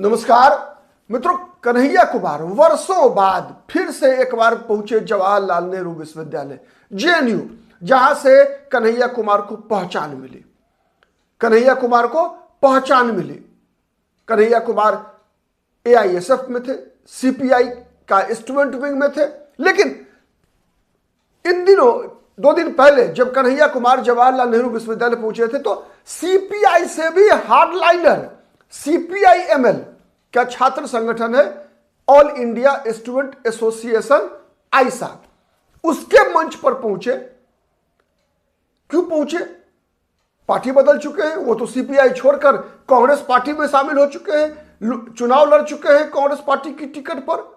नमस्कार मित्रों, कन्हैया कुमार वर्षों बाद फिर से एक बार पहुंचे जवाहरलाल नेहरू विश्वविद्यालय जेएनयू, जहां से कन्हैया कुमार को पहचान मिली। कन्हैया कुमार को पहचान मिली। कन्हैया कुमार एआईएसएफ में थे, सीपीआई का स्टूडेंट विंग में थे, लेकिन इन दिनों 2 दिन पहले जब कन्हैया कुमार जवाहरलाल नेहरू विश्वविद्यालय पहुंचे थे तो सीपीआई से भी हार्डलाइनर सीपीआईएमएल क्या छात्र संगठन है, all India student association I saw, उसके मंच पर पहुंचे। क्यों पहुंचे? पार्टी बदल चुके हैं, वो तो सीपीआई छोड़कर कांग्रेस पार्टी में शामिल हो चुके हैं, चुनाव लड़ चुके हैं कांग्रेस पार्टी की टिकट पर,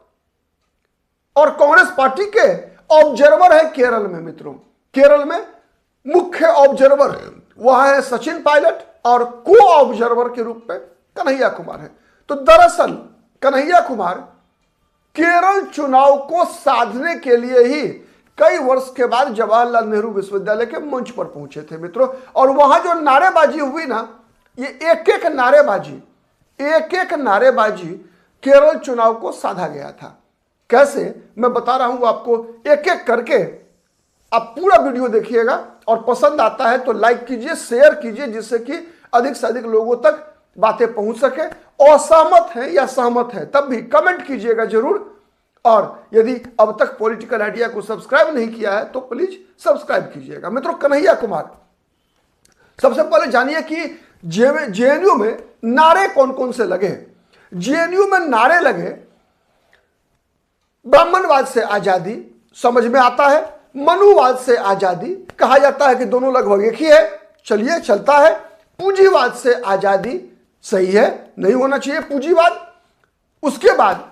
और कांग्रेस पार्टी के ऑब्जर्वर है केरल में। मित्रों, केरल में मुख्य ऑब्जर्वर वहां है सचिन पायलट और को ऑब्जर्वर के रूप में कन्हैया कुमार है। तो दरअसल कन्हैया कुमार केरल चुनाव को साधने के लिए ही कई वर्ष के बाद जवाहरलाल नेहरू विश्वविद्यालय के मंच पर पहुंचे थे मित्रों। और वहां जो नारेबाजी हुई ना, ये एक एक नारेबाजी केरल चुनाव को साधा गया था। कैसे, मैं बता रहा हूं आपको एक एक करके। आप पूरा वीडियो देखिएगा और पसंद आता है तो लाइक कीजिए, शेयर कीजिए, जिससे कि अधिक से अधिक लोगों तक बातें पहुंच सके। असहमत है या सहमत है तब भी कमेंट कीजिएगा जरूर। और यदि अब तक पॉलिटिकल आइडिया को सब्सक्राइब नहीं किया है तो प्लीज सब्सक्राइब कीजिएगा। मित्रों, कन्हैया कुमार, सबसे पहले जानिए कि जेएनयू में नारे कौन कौन से लगे। जेएनयू में नारे लगे, ब्राह्मणवाद से आजादी समझ में आता है, मनुवाद से आजादी, कहा जाता है कि दोनों लगभग एक ही है, चलिए चलता है। पूंजीवाद से आजादी, सही है, नहीं होना चाहिए पूंजीवाद। उसके बाद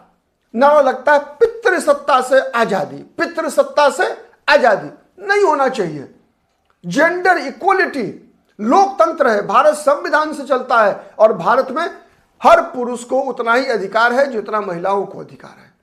नारा लगता है पितृसत्ता से आजादी, पितृसत्ता से आजादी नहीं होना चाहिए। जेंडर इक्वलिटी, लोकतंत्र है, भारत संविधान से चलता है और भारत में हर पुरुष को उतना ही अधिकार है जितना महिलाओं को अधिकार है।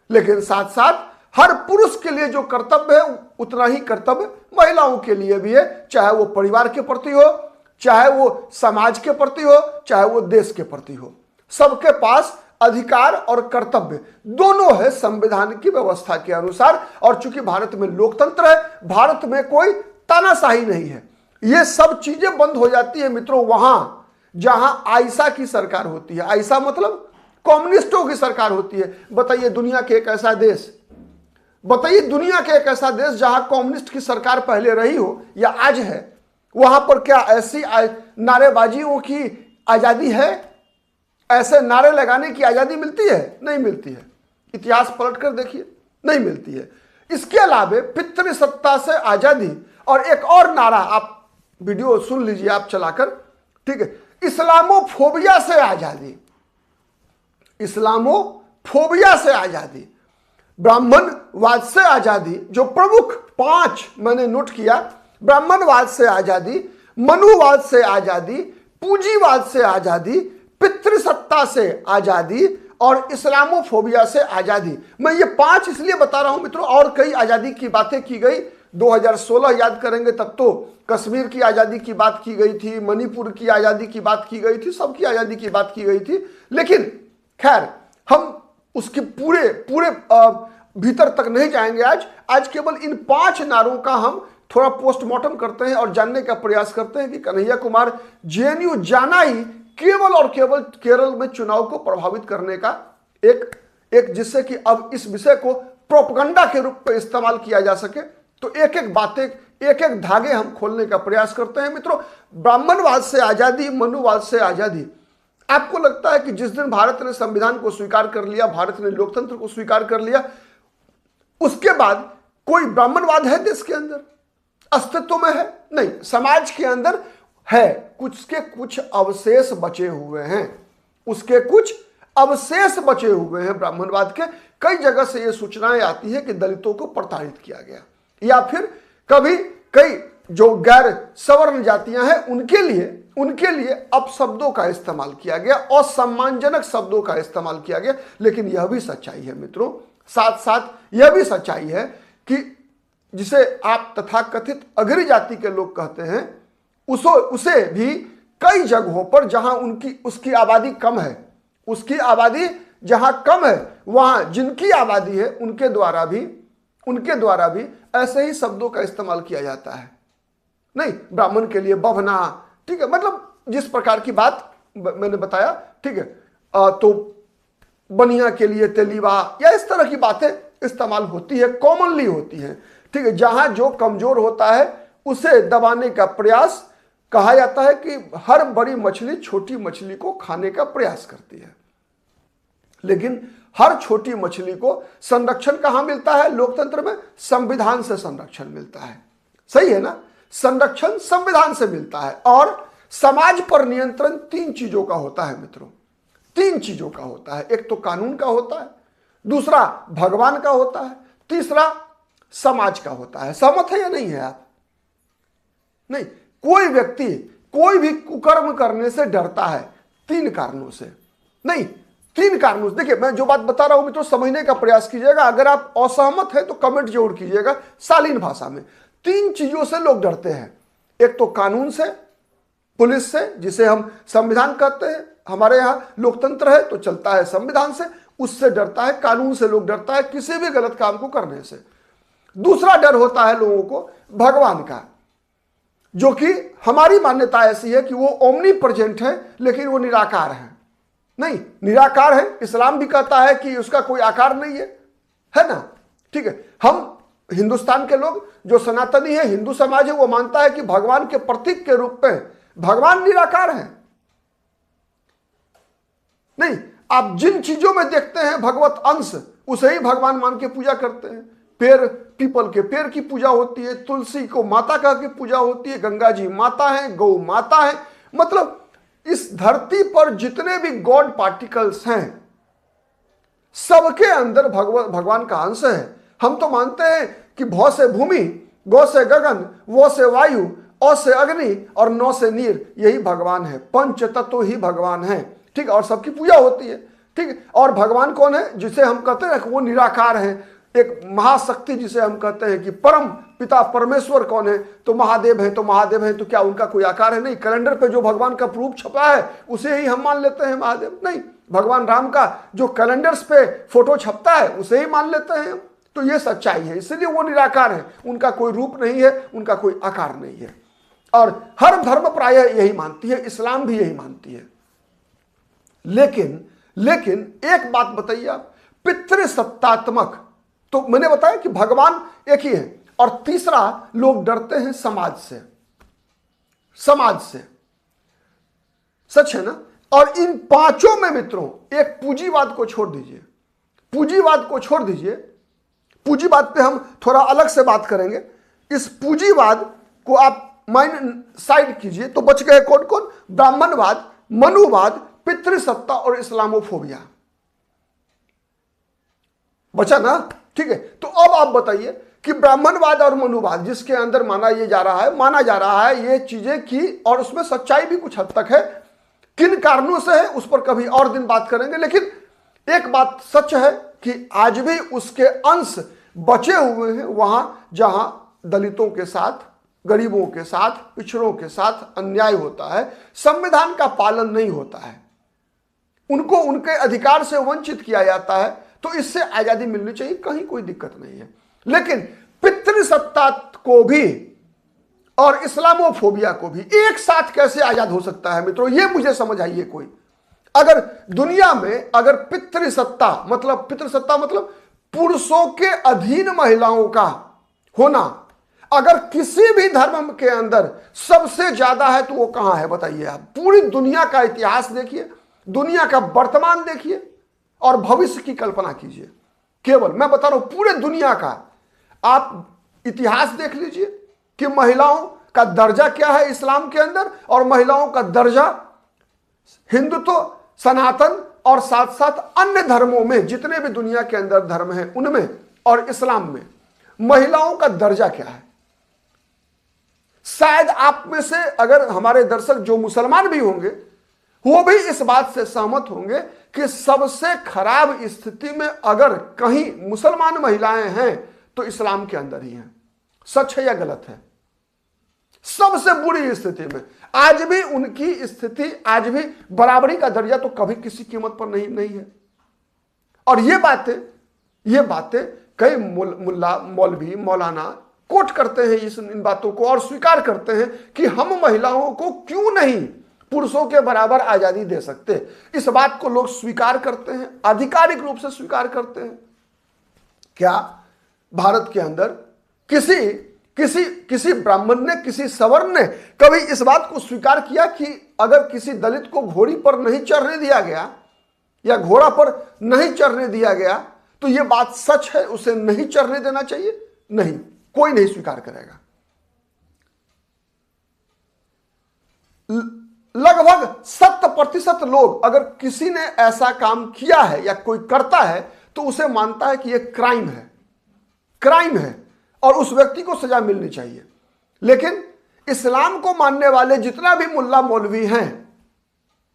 लेकिन साथ साथ हर पुरुष के लिए जो कर्तव्य है उतना ही कर्तव्य महिलाओं के लिए भी है, चाहे वो परिवार के प्रति हो, चाहे वो समाज के प्रति हो, चाहे वो देश के प्रति हो। सबके पास अधिकार और कर्तव्य दोनों है संविधान की व्यवस्था के अनुसार। और चूंकि भारत में लोकतंत्र है, भारत में कोई तानाशाही नहीं है, ये सब चीजें बंद हो जाती है मित्रों वहां जहां आईसा की सरकार होती है। आईसा मतलब कम्युनिस्टों की सरकार होती है। बताइए दुनिया के एक ऐसा देश, बताइए दुनिया के एक ऐसा देश जहां कम्युनिस्ट की सरकार पहले रही हो या आज है, वहां पर क्या ऐसी नारेबाजियों की आजादी है? ऐसे नारे लगाने की आजादी मिलती है? नहीं मिलती है। इतिहास पलट कर देखिए, नहीं मिलती है। इसके अलावा पितृसत्ता से आजादी और एक और नारा, आप वीडियो सुन लीजिए आप चलाकर, ठीक है, इस्लामोफोबिया से आजादी, इस्लामोफोबिया से आजादी, ब्राह्मणवाद से आजादी, जो प्रमुख 5 मैंने नोट किया, ब्राह्मणवाद से आजादी, मनुवाद से आजादी, पूंजीवाद से आजादी, पितृसत्ता से आजादी और इस्लामोफोबिया से आजादी। मैं ये 5 इसलिए बता रहा हूं मित्रों, और कई आजादी की बातें की गई। 2016 याद करेंगे तब तो कश्मीर की आजादी की बात की गई थी, मणिपुर की आजादी की बात की गई थी, सबकी आजादी की बात की गई थी। लेकिन खैर हम उसके पूरे भीतर तक नहीं जाएंगे। आज केवल इन 5 नारों का हम थोड़ा पोस्टमार्टम करते हैं और जानने का प्रयास करते हैं कि कन्हैया कुमार जेएनयू जाना ही केवल और केवल केरल में चुनाव को प्रभावित करने का एक जिससे कि अब इस विषय को प्रोपगंडा के रूप में इस्तेमाल किया जा सके। तो एक एक बातें, एक एक धागे हम खोलने का प्रयास करते हैं मित्रों। ब्राह्मणवाद से आजादी, मनुवाद से आजादी, आपको लगता है कि जिस दिन भारत ने संविधान को स्वीकार कर लिया, भारत ने लोकतंत्र को स्वीकार कर लिया, उसके बाद कोई ब्राह्मणवाद है देश के अंदर? अस्तित्व में है? नहीं, समाज के अंदर है, कुछ अवशेष बचे हुए हैं, उसके कुछ अवशेष बचे हुए हैं ब्राह्मणवाद के। कई जगह से यह सूचनाएं आती है कि दलितों को प्रताड़ित किया गया, या फिर कभी कई जो गैर सवर्ण जातियां हैं उनके लिए अपशब्दों का इस्तेमाल किया गया, असम्मानजनक शब्दों का इस्तेमाल किया गया। लेकिन यह भी सच्चाई है मित्रों, साथ साथ यह भी सच्चाई है कि जिसे आप तथाकथित अग्र जाति के लोग कहते हैं, उसे भी कई जगहों पर जहां उसकी आबादी कम है उसकी आबादी जहां कम है वहां जिनकी आबादी है उनके द्वारा भी ऐसे ही शब्दों का इस्तेमाल किया जाता है। नहीं, ब्राह्मण के लिए बभना, ठीक है, मतलब जिस प्रकार की बात मैंने बताया, ठीक है, तो बनिया के लिए तेलीवा या इस तरह की बातें इस्तेमाल होती है, कॉमनली होती है, ठीक है। जहां जो कमजोर होता है उसे दबाने का प्रयास, कहा जाता है कि हर बड़ी मछली छोटी मछली को खाने का प्रयास करती है, लेकिन हर छोटी मछली को संरक्षण कहां मिलता है लोकतंत्र में? संविधान से संरक्षण मिलता है, सही है ना? संरक्षण संविधान से मिलता है। और समाज पर नियंत्रण 3 चीजों का होता है मित्रों, 3 चीजों का होता है। एक तो कानून का होता है, दूसरा भगवान का होता है, तीसरा समाज का होता है। सहमत है या नहीं है आप? नहीं, कोई व्यक्ति कोई भी कुकर्म करने से डरता है 3 कारणों से। नहीं, 3 कारणों से। देखिए, मैं जो बात बता रहा हूं मित्रों समझने का प्रयास कीजिएगा। अगर आप असहमत हैं तो कमेंट जरूर कीजिएगा शालीन भाषा में। 3 चीजों से लोग डरते हैं। एक तो कानून से, पुलिस से, जिसे हम संविधान कहते हैं। हमारे यहां लोकतंत्र है तो चलता है संविधान से, उससे डरता है। कानून से लोग डरता है किसी भी गलत काम को करने से। दूसरा डर होता है लोगों को भगवान का, जो कि हमारी मान्यता ऐसी है कि वो ओमनी प्रेजेंट है लेकिन वो निराकार है। नहीं, निराकार है, इस्लाम भी कहता है कि उसका कोई आकार नहीं है ना? ठीक है, हम हिंदुस्तान के लोग जो सनातनी है, हिंदू समाज है, वो मानता है कि भगवान के प्रतीक के रूप में भगवान निराकार है। नहीं, आप जिन चीजों में देखते हैं भगवत अंश, उसे ही भगवान मान के पूजा करते हैं। पेड़, पीपल के पेड़ की पूजा होती है, तुलसी को माता कह के पूजा होती है, गंगा जी माता है, गौ माता है। मतलब इस धरती पर जितने भी गॉड पार्टिकल्स हैं सबके अंदर भगवान का अंश है। हम तो मानते हैं कि भौ से भूमि, गौ से गगन, वो से वायु, औ से अग्नि और नौ से नीर, यही भगवान है। पंच तत्व ही भगवान है, ठीक है, और सबकी पूजा होती है, ठीक है। और भगवान कौन है? जिसे हम कहते हैं कि वो निराकार है, एक महाशक्ति जिसे हम कहते हैं कि परम पिता परमेश्वर कौन है? तो महादेव है। तो महादेव है तो क्या उनका कोई आकार है? नहीं, कैलेंडर पे जो भगवान का प्रूफ छपा है उसे ही हम मान लेते हैं महादेव। नहीं, भगवान राम का जो कैलेंडर्स पे फोटो छपता है उसे ही मान लेते हैं। तो ये सच्चाई है, इसलिए वो निराकार है। उनका कोई रूप नहीं है, उनका कोई आकार नहीं है। और हर धर्म प्रायः यही मानती है, इस्लाम भी यही मानती है। लेकिन एक बात बताइए आप, पितृसत्तात्मक, तो मैंने बताया कि भगवान एक ही है। और तीसरा, लोग डरते हैं समाज से। समाज से, सच है ना? और इन 5 में मित्रों एक पूंजीवाद को छोड़ दीजिए, पूंजीवाद को छोड़ दीजिए। पूंजीवाद पे हम थोड़ा अलग से बात करेंगे। इस पूंजीवाद को आप माइंड साइड कीजिए तो बच गए कौन कौन? ब्राह्मणवाद, मनुवाद, पितृसत्ता और इस्लामोफोबिया। बचा ना? ठीक है, तो अब आप बताइए कि ब्राह्मणवाद और मनुवाद जिसके अंदर माना जा रहा है ये चीजें की, और उसमें सच्चाई भी कुछ हद तक है। किन कारणों से है उस पर कभी और दिन बात करेंगे। लेकिन एक बात सच है कि आज भी उसके अंश बचे हुए हैं वहां जहां दलितों के साथ, गरीबों के साथ, पिछड़ों के साथ अन्याय होता है, संविधान का पालन नहीं होता है, उनको उनके अधिकार से वंचित किया जाता है। तो इससे आजादी मिलनी चाहिए, कहीं कोई दिक्कत नहीं है। लेकिन पितृसत्ता को भी और इस्लामोफोबिया को भी एक साथ कैसे आजाद हो सकता है मित्रों? ये मुझे समझ आइए कोई। अगर दुनिया में अगर पितृसत्ता मतलब पुरुषों के अधीन महिलाओं का होना अगर किसी भी धर्म के अंदर सबसे ज्यादा है तो वो कहां है बताइए आप? पूरी दुनिया का इतिहास देखिए, दुनिया का वर्तमान देखिए और भविष्य की कल्पना कीजिए। केवल मैं बता रहा हूं, पूरे दुनिया का आप इतिहास देख लीजिए कि महिलाओं का दर्जा क्या है इस्लाम के अंदर, और महिलाओं का दर्जा हिंदुत्व, सनातन और साथ साथ अन्य धर्मों में, जितने भी दुनिया के अंदर धर्म हैं उनमें और इस्लाम में महिलाओं का दर्जा क्या है। शायद आप में से अगर हमारे दर्शक जो मुसलमान भी होंगे वो भी इस बात से सहमत होंगे कि सबसे खराब स्थिति में अगर कहीं मुसलमान महिलाएं हैं तो इस्लाम के अंदर ही हैं। सच है या गलत है? सबसे बुरी स्थिति में। आज भी उनकी स्थिति, आज भी बराबरी का दर्जा तो कभी किसी कीमत पर नहीं है। और ये बातें कई मुल्ला, मौलवी, मौलाना कोट करते हैं इन बातों को और स्वीकार करते हैं कि हम महिलाओं को क्यों नहीं पुरुषों के बराबर आजादी दे सकते। इस बात को लोग स्वीकार करते हैं, आधिकारिक रूप से स्वीकार करते हैं। क्या भारत के अंदर किसी ब्राह्मण ने, किसी सवर्ण ने कभी इस बात को स्वीकार किया कि अगर किसी दलित को घोड़ी पर नहीं चढ़ने दिया गया या घोड़ा पर नहीं चढ़ने दिया गया तो यह बात सच है, उसे नहीं चढ़ने देना चाहिए? नहीं, कोई नहीं स्वीकार करेगा। लगभग 70% लोग, अगर किसी ने ऐसा काम किया है या कोई करता है तो उसे मानता है कि यह क्राइम है और उस व्यक्ति को सजा मिलनी चाहिए। लेकिन इस्लाम को मानने वाले जितना भी मुल्ला मौलवी हैं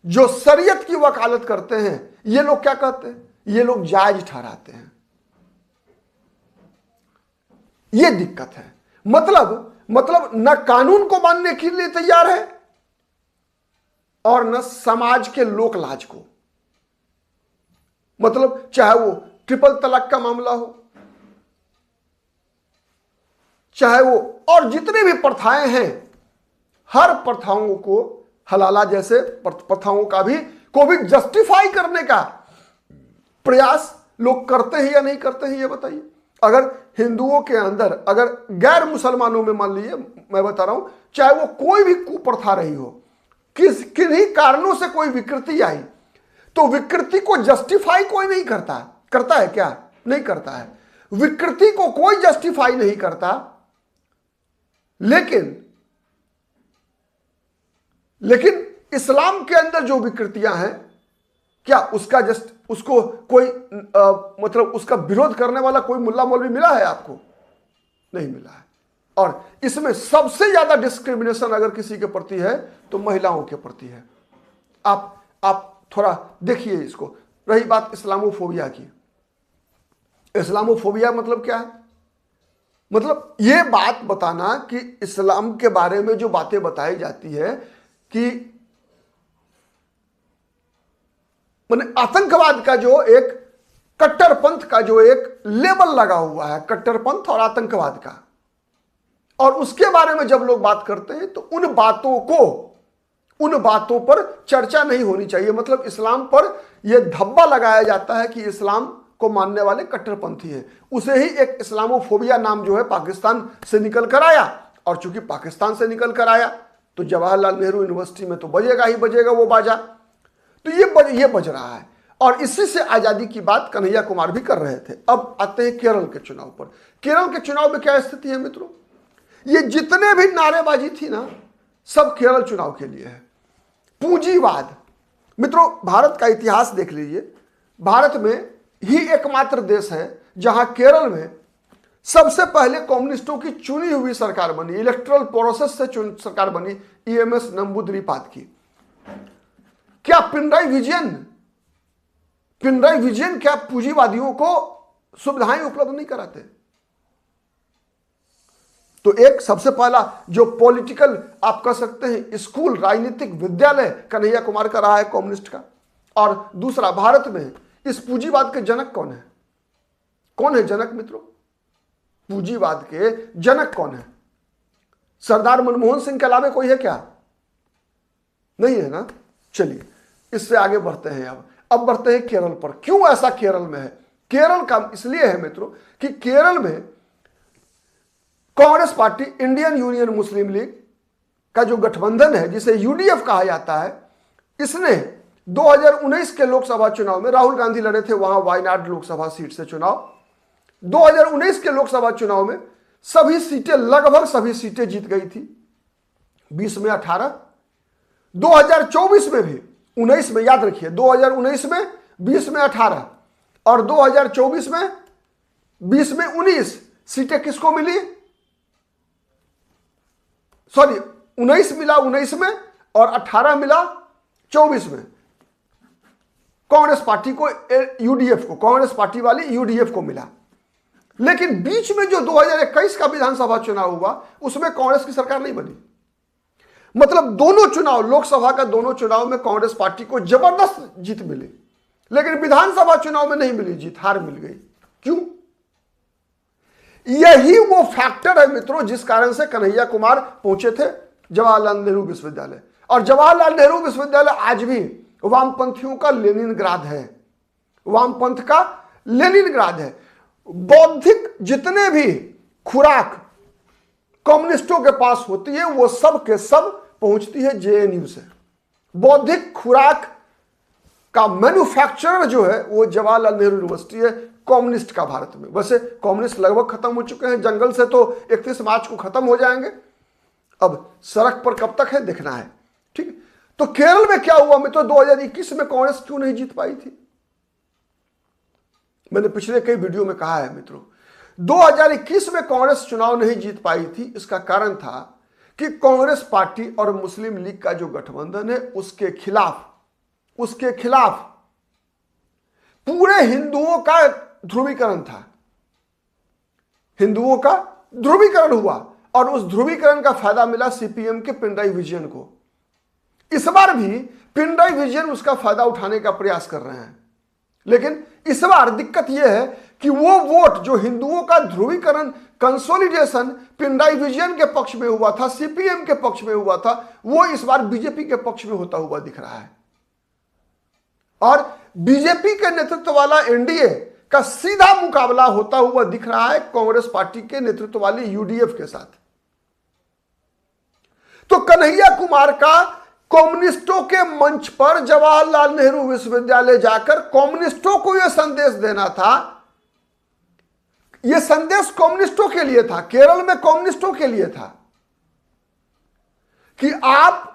जो शरीयत की वकालत करते हैं, ये लोग क्या कहते हैं? ये लोग जायज ठहराते हैं। ये दिक्कत है। मतलब न कानून को मानने के लिए तैयार है और न समाज के लोक लाज को। मतलब चाहे वो ट्रिपल तलाक का मामला हो, चाहे वो और जितनी भी प्रथाएं हैं, हर प्रथाओं को, हलाला जैसे प्रथाओं को भी जस्टिफाई करने का प्रयास लोग करते हैं या नहीं करते हैं, ये बताइए। अगर हिंदुओं के अंदर, अगर गैर मुसलमानों में, मान लीजिए मैं बता रहा हूं, चाहे वो कोई भी कुप्रथा रही हो, किन्हीं कारणों से कोई विकृति आई, तो विकृति को जस्टिफाई कोई नहीं करता है क्या? नहीं करता है। विकृति को कोई जस्टिफाई नहीं करता, लेकिन इस्लाम के अंदर जो विकृतियां हैं, क्या उसको कोई मतलब उसका विरोध करने वाला कोई मुल्ला मौलवी मिला है आपको? नहीं मिला है। और इसमें सबसे ज्यादा डिस्क्रिमिनेशन अगर किसी के प्रति है तो महिलाओं के प्रति है। आप थोड़ा देखिए इसको। रही बात इस्लामोफोबिया की, इस्लामोफोबिया मतलब क्या है? मतलब ये बात बताना कि इस्लाम के बारे में जो बातें बताई जाती है कि माने आतंकवाद का जो एक, कट्टरपंथ का जो एक लेबल लगा हुआ है, कट्टरपंथ और आतंकवाद का, और उसके बारे में जब लोग बात करते हैं तो उन बातों पर चर्चा नहीं होनी चाहिए। मतलब इस्लाम पर यह धब्बा लगाया जाता है कि इस्लाम को मानने वाले कट्टरपंथी हैं। उसे ही एक इस्लामोफोबिया नाम जो है पाकिस्तान से निकल कर आया, और चूंकि पाकिस्तान से निकल कर आया तो जवाहरलाल नेहरू यूनिवर्सिटी में तो बजेगा ही बजेगा वो बाजा। तो ये बज रहा है, और इसी से आजादी की बात कन्हैया कुमार भी कर रहे थे। अब आते हैं केरल के चुनाव पर। केरल के चुनाव में क्या स्थिति है मित्रों? ये जितने भी नारेबाजी थी ना, सब केरल चुनाव के लिए है। पूंजीवाद। मित्रों, भारत का इतिहास देख लीजिए। भारत में ही एकमात्र देश है जहां केरल में सबसे पहले कम्युनिस्टों की चुनी हुई सरकार बनी, इलेक्टोरल प्रोसेस से सरकार बनी, ईएमएस नंबूदिरीपाद की। क्या पिनराई विजयन क्या पूंजीवादियों को सुविधाएं उपलब्ध नहीं कराते? तो एक सबसे पहला जो पॉलिटिकल आप कह सकते हैं स्कूल, राजनीतिक विद्यालय कन्हैया कुमार का रहा है कम्युनिस्ट का। और दूसरा, भारत में इस पूंजीवाद के जनक कौन है? कौन है जनक मित्रों? पूंजीवाद के जनक कौन है? सरदार मनमोहन सिंह के अलावा कोई है क्या? नहीं है ना। चलिए इससे आगे बढ़ते हैं। अब बढ़ते हैं केरल पर। क्यों ऐसा केरल में है? केरल का इसलिए है मित्रों कि केरल में कांग्रेस पार्टी, इंडियन यूनियन मुस्लिम लीग का जो गठबंधन है, जिसे यूडीएफ कहा जाता है, इसने 2019 के लोकसभा चुनाव में, राहुल गांधी लड़े थे वहां वायनाड लोकसभा सीट से चुनाव, 2019 के लोकसभा चुनाव में सभी सीटें, लगभग सभी सीटें जीत गई थी, 20 में 18, 2024 में भी, 19 में, याद रखिए 2019 में 20 में 18 और 2024 में 20 में 19 सीटें किसको मिली? सॉरी, 19 मिला 19 में और 18 मिला 24 में कांग्रेस पार्टी को, यूडीएफ को, कांग्रेस पार्टी वाली यूडीएफ को मिला। लेकिन बीच में जो 2021 का विधानसभा चुनाव हुआ उसमें कांग्रेस की सरकार नहीं बनी। मतलब दोनों चुनाव, लोकसभा का दोनों चुनाव में कांग्रेस पार्टी को जबरदस्त जीत मिली, लेकिन विधानसभा चुनाव में नहीं मिली जीत, हार मिल गई। क्यों? यही वो फैक्टर है मित्रों जिस कारण से कन्हैया कुमार पहुंचे थे जवाहरलाल नेहरू विश्वविद्यालय। और जवाहरलाल नेहरू विश्वविद्यालय आज भी वामपंथियों का लेनिनग्राद है, वामपंथ का लेनिनग्राद है। बौद्धिक जितने भी खुराक कम्युनिस्टों के पास होती है वो सब के सब पहुंचती है जेएनयू से। बौद्धिक खुराक का मैन्युफैक्चरर जो है वो जवाहरलाल नेहरू यूनिवर्सिटी है, कम्युनिस्ट का भारत में। वैसे कम्युनिस्ट लगभग खत्म हो चुके हैं, जंगल से तो 31 मार्च को खत्म हो जाएंगे, अब सड़क पर कब तक है देखना है। ठीक है, तो केरल में क्या हुआ मित्रों? 2021 में कांग्रेस क्यों नहीं जीत पाई थी? मैंने पिछले कई वीडियो में कहा है मित्रों, 2021 में कांग्रेस चुनाव नहीं जीत पाई थी। इसका कारण था कि कांग्रेस पार्टी और मुस्लिम लीग का जो गठबंधन है उसके खिलाफ पूरे हिंदुओं का ध्रुवीकरण था। हिंदुओं का ध्रुवीकरण हुआ और उस ध्रुवीकरण का फायदा मिला सीपीएम के पिनराई विजयन को। इस बार भी पिनराई विजयन उसका फायदा उठाने का प्रयास कर रहे हैं, लेकिन इस बार दिक्कत यह है कि वो वोट जो हिंदुओं का ध्रुवीकरण, कंसोलिडेशन पिनराई विजयन के पक्ष में हुआ था, सीपीएम के पक्ष में हुआ था, वो इस बार बीजेपी के पक्ष में होता हुआ दिख रहा है। और बीजेपी के नेतृत्व वाला एनडीए का सीधा मुकाबला होता हुआ दिख रहा है कांग्रेस पार्टी के नेतृत्व वाली यूडीएफ के साथ। तो कन्हैया कुमार का कम्युनिस्टों के मंच पर जवाहरलाल नेहरू विश्वविद्यालय जाकर कम्युनिस्टों को यह संदेश देना था। यह संदेश कम्युनिस्टों के लिए था, केरल में कम्युनिस्टों के लिए था कि आप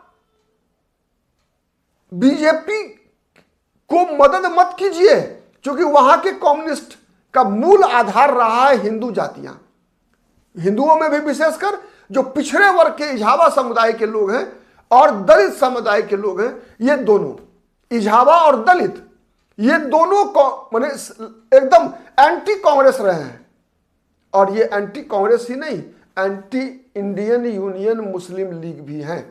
बीजेपी को मदद मत कीजिए, क्योंकि वहां के कम्युनिस्ट का मूल आधार रहा है हिंदू जातियां। हिंदुओं में भी विशेषकर जो पिछड़े वर्ग के इजावा समुदाय के लोग हैं और दलित समुदाय के लोग हैं, ये दोनों इजावा और दलित, ये दोनों माने एकदम एंटी कांग्रेस रहे हैं। और ये एंटी कांग्रेस ही नहीं, एंटी इंडियन यूनियन मुस्लिम लीग भी हैं।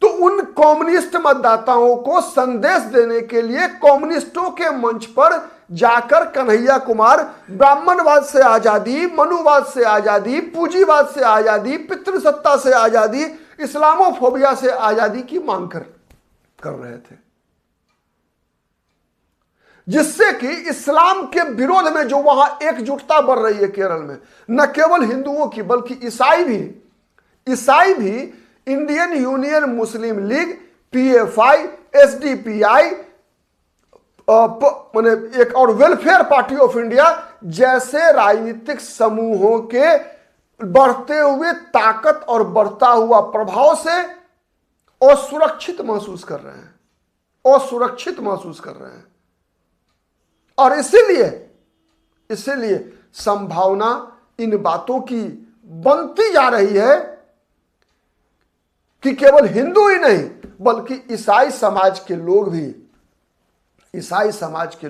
तो उन कम्युनिस्ट मतदाताओं को संदेश देने के लिए कम्युनिस्टों के मंच पर जाकर कन्हैया कुमार ब्राह्मणवाद से आजादी, मनुवाद से आजादी, पूंजीवाद से आजादी, पितृसत्ता से आजादी, इस्लामोफोबिया से आजादी की मांग कर रहे थे, जिससे कि इस्लाम के विरोध में जो वहां एकजुटता बढ़ रही है केरल में, न केवल हिंदुओं की बल्कि ईसाई भी इंडियन यूनियन मुस्लिम लीग, पीएफआई, एसडीपीआई, माने एक और वेलफेयर पार्टी ऑफ इंडिया जैसे राजनीतिक समूहों के बढ़ते हुए ताकत और बढ़ता हुआ प्रभाव से असुरक्षित महसूस कर रहे हैं। और इसीलिए संभावना इन बातों की बनती जा रही है कि केवल हिंदू ही नहीं बल्कि ईसाई समाज के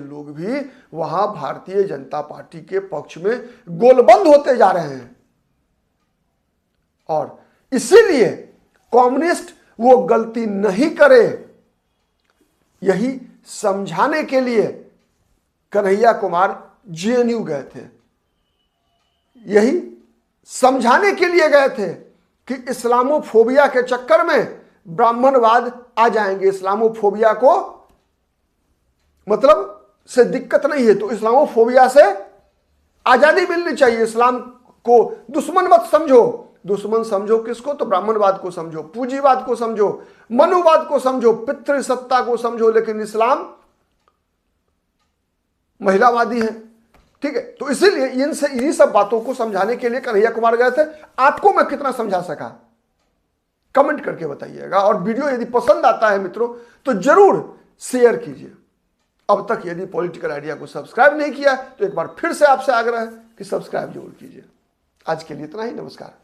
लोग भी वहां भारतीय जनता पार्टी के पक्ष में गोलबंद होते जा रहे हैं। और इसीलिए कम्युनिस्ट वो गलती नहीं करे, यही समझाने के लिए कन्हैया कुमार जेएनयू गए थे, यही समझाने के लिए गए थे कि इस्लामोफोबिया के चक्कर में ब्राह्मणवाद आ जाएंगे। इस्लामोफोबिया को मतलब से दिक्कत नहीं है, तो इस्लामोफोबिया से आजादी मिलनी चाहिए। इस्लाम को दुश्मन मत समझो। दुश्मन समझो किसको? तो ब्राह्मणवाद को समझो, पूंजीवाद को समझो, मनुवाद को समझो, पितृसत्ता को समझो, लेकिन इस्लाम महिलावादी है। ठीक है, तो इसीलिए इन्हीं सब बातों को समझाने के लिए कन्हैया कुमार गए थे। आपको मैं कितना समझा सका कमेंट करके बताइएगा। और वीडियो यदि पसंद आता है मित्रों तो जरूर शेयर कीजिए। अब तक यदि पॉलिटिकल आइडिया को सब्सक्राइब नहीं किया तो एक बार फिर से आपसे आग्रह है कि सब्सक्राइब जरूर कीजिए। आज के लिए इतना ही, नमस्कार।